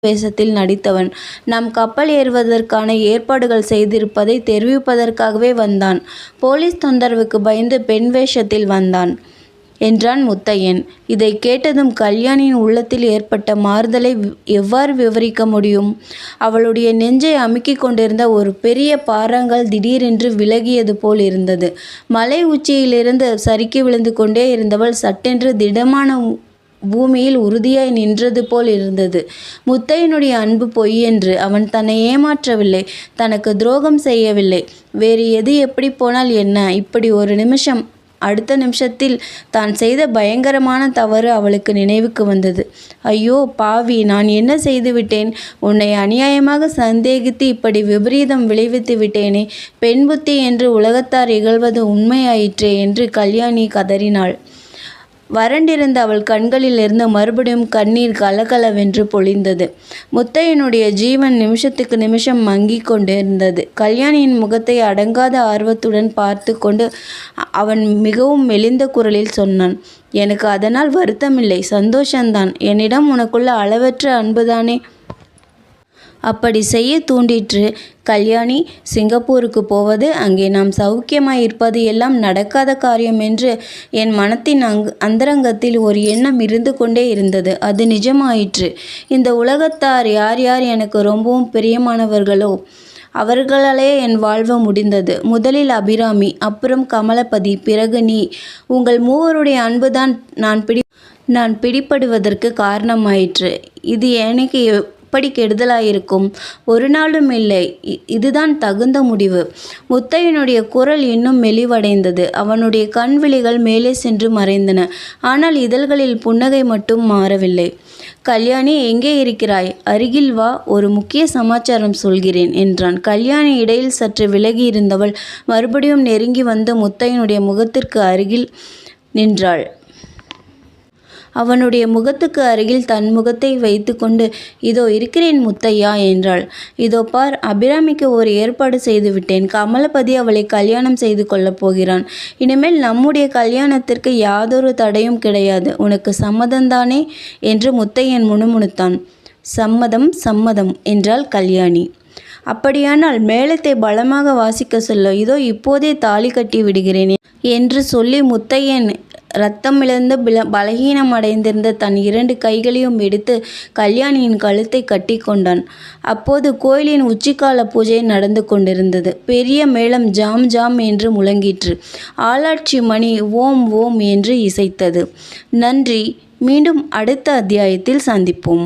வேஷத்தில் நடித்தவன். நாம் கப்பல் ஏறுவதற்கான ஏற்பாடுகள் செய்திருப்பதை தெரிவிப்பதற்காகவே வந்தான். போலீஸ் தொந்தரவுக்கு பயந்து பெண் வேஷத்தில் வந்தான் என்றான் முத்தையன். இதை கேட்டதும் கல்யாணியின் உள்ளத்தில் ஏற்பட்ட மாறுதலை எவ்வாறு விவரிக்க முடியும்? அவளுடைய நெஞ்சை அமுக்கிக் கொண்டிருந்த ஒரு பெரிய பாறாங்கல் திடீரென்று விலகியது போல் இருந்தது. மலை உச்சியிலிருந்து சறுக்கி விழுந்து கொண்டே இருந்தவள் சட்டென்று திடமான பூமியில் உறுதியாய் நின்றது போல் இருந்தது. முத்தையனுடைய அன்பு பொய்யென்று அவன் தன்னை ஏமாற்றவில்லை, தனக்கு துரோகம் செய்யவில்லை. வேறு எது எப்படி போனால் என்ன? இப்படி ஒரு நிமிஷம், அடுத்த நிமிஷத்தில் தான் செய்த பயங்கரமான தவறு அவளுக்கு நினைவுக்கு வந்தது. ஐயோ பாவி, நான் என்ன செய்துவிட்டேன்? உன்னை அநியாயமாக சந்தேகித்து இப்படி விபரீதம் விளைவித்து விட்டேனே. பெண் புத்தி என்று உலகத்தார் இகழ்வது உண்மையாயிற்றே என்று கல்யாணி கதறினாள். வறண்டிருந்த அவள் கண்களிலிருந்து மறுபடியும் கண்ணீர் கலகலவென்று பொழிந்தது. முத்தையனுடைய ஜீவன் நிமிஷத்துக்கு நிமிஷம் மங்கிக் கொண்டிருந்தது. கல்யாணியின் முகத்தை அடங்காத ஆர்வத்துடன் பார்த்து கொண்டு அவன் மிகவும் மெலிந்த குரலில் சொன்னான். எனக்கு அதனால் வருத்தமில்லை, சந்தோஷந்தான். என்னிடம் உனக்குள்ள அளவற்ற அன்புதானே அப்படி செய்ய தூண்டிற்று. கல்யாணி, சிங்கப்பூருக்கு போவது, அங்கே நாம் சௌக்கியமாய் இருப்பது எல்லாம் நடக்காத காரியம் என்று என் மனத்தின் அந்தரங்கத்தில் ஒரு எண்ணம் இருந்து கொண்டே இருந்தது. அது நிஜமாயிற்று. இந்த உலகத்தார் யார் யார் எனக்கு ரொம்பவும் பிரியமானவர்களோ அவர்களாலே என் வாழ்வு முடிந்தது. முதலில் அபிராமி, அப்புறம் கமலபதி, பிறகு நீ. உங்கள் மூவருடைய அன்புதான் நான் பிடிபடுவதற்கு காரணமாயிற்று. இது எனக்கு எப்படி கெடுதலாயிருக்கும்? ஒரு நாளும் இல்லை. இதுதான் தகுந்த முடிவு. முத்தையனுடைய குரல் இன்னும் மெலிவடைந்தது. அவனுடைய கண்விழிகள் மேலே சென்று மறைந்தன. ஆனால் இதழ்களில் புன்னகை மட்டும் மாறவில்லை. கல்யாணி, எங்கே இருக்கிறாய்? அருகில் வா, ஒரு முக்கிய சமாச்சாரம் சொல்கிறேன் என்றான். கல்யாணி இடையில் சற்று விலகி இருந்தவள் மறுபடியும் நெருங்கி வந்து முத்தையனுடைய முகத்திற்கு அருகில் நின்றாள். அவனுடைய முகத்துக்கு அருகில் தன் முகத்தை வைத்து கொண்டு, இதோ இருக்கிறேன் முத்தையா என்றாள். இதோ பார், அபிராமிக்கு ஒரு ஏற்பாடு செய்துவிட்டேன். கமலபதி அவளை கல்யாணம் செய்து கொள்ளப் போகிறான். இனிமேல் நம்முடைய கல்யாணத்திற்கு யாதொரு தடையும் கிடையாது. உனக்கு சம்மதந்தானே என்று முத்தையன் முணுமுணுத்தான். சம்மதம் சம்மதம் என்றாள் கல்யாணி. அப்படியானால் மேளத்தை பலமாக வாசிக்க சொல்ல, இதோ இப்போதே தாலி கட்டி விடுகிறேன் என்று சொல்லி முத்தையன் இரத்தமிழந்து பலகீனமடைந்திருந்த தன் 2 கைகளையும் எடுத்து கல்யாணியின் கழுத்தை கட்டி கொண்டான். அப்போது கோயிலின் உச்சிக்கால பூஜை நடந்து கொண்டிருந்தது. பெரிய மேளம் ஜாம் ஜாம் என்று முழங்கிற்று. ஆளாட்சி மணி ஓம் ஓம் என்று இசைத்தது. நன்றி. மீண்டும் அடுத்த அத்தியாயத்தில் சந்திப்போம்.